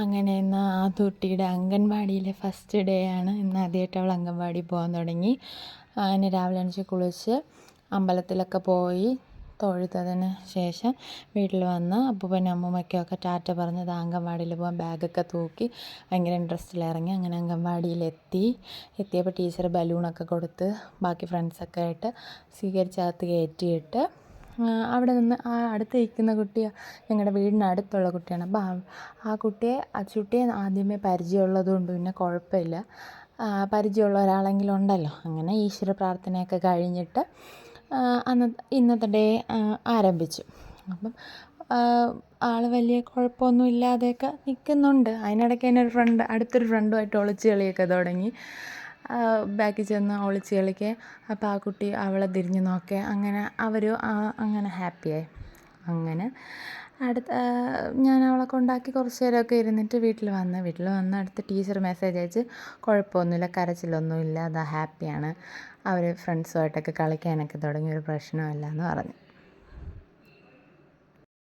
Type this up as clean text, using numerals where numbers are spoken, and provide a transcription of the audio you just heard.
അങ്ങനെ ഇന്ന് ആ കുട്ടിയുടെ അംഗൻവാടിയിലെ ഫസ്റ്റ് ഡേ ആണ്. ഇന്ന് ആദ്യമായിട്ട് അവൾ അംഗൻവാടി പോകാൻ തുടങ്ങി. അതിന് രാവിലെ എണീച്ച് കുളിച്ച് അമ്പലത്തിലൊക്കെ പോയി തൊഴുതതിന് ശേഷം വീട്ടിൽ വന്ന് അപ്പൂപ്പനും അമ്മൂമ്മയ്ക്കൊക്കെ ടാറ്റ പറഞ്ഞത് അംഗൻവാടിയിൽ പോകാൻ ബാഗൊക്കെ തൂക്കി ഭയങ്കര ഇൻട്രസ്റ്റിലിറങ്ങി. അങ്ങനെ എത്തിയപ്പോൾ ടീച്ചർ ബലൂണൊക്കെ കൊടുത്ത് ബാക്കി ഫ്രണ്ട്സൊക്കെ ആയിട്ട് സ്വീകരിച്ചകത്ത് കയറ്റിയിട്ട് അവിടെ നിന്ന് ആ അടുത്ത് ഇരിക്കുന്ന കുട്ടി ഞങ്ങളുടെ വീടിനടുത്തുള്ള കുട്ടിയാണ്. അപ്പോൾ ആ കുട്ടിയെ ആദ്യമേ പരിചയമുള്ളതുകൊണ്ട് പിന്നെ കുഴപ്പമില്ല, പരിചയമുള്ള ഒരാളെങ്കിലും ഉണ്ടല്ലോ. അങ്ങനെ ഈശ്വര പ്രാർത്ഥനയൊക്കെ കഴിഞ്ഞിട്ട് ഇന്നത്തെ ഡേ ആരംഭിച്ചു. അപ്പം ആൾ വലിയ കുഴപ്പമൊന്നും ഇല്ലാതെയൊക്കെ നിൽക്കുന്നുണ്ട്. അതിനിടയ്ക്ക് തന്നെ അടുത്തൊരു ഫ്രണ്ടുമായിട്ട് ഒളിച്ച് കളിയൊക്കെ തുടങ്ങി. ബാക്കിൽ ചെന്ന് ഒളിച്ച് കളിക്കുക. അപ്പോൾ ആ കുട്ടി അവളെ തിരിഞ്ഞ് നോക്കുക. അങ്ങനെ അങ്ങനെ ഹാപ്പിയായി. അങ്ങനെ ഞാൻ അവളെ കൊണ്ടാക്കി കുറച്ച് നേരമൊക്കെ ഇരുന്നിട്ട് വീട്ടിൽ വന്ന് അടുത്ത് ടീച്ചർ മെസ്സേജ് അയച്ച് കുഴപ്പമൊന്നുമില്ല, കരച്ചിലൊന്നുമില്ല, ഹാപ്പിയാണ്, അവർ ഫ്രണ്ട്സുമായിട്ടൊക്കെ കളിക്കാനൊക്കെ തുടങ്ങി, ഒരു പ്രശ്നമില്ല എന്ന് പറഞ്ഞു.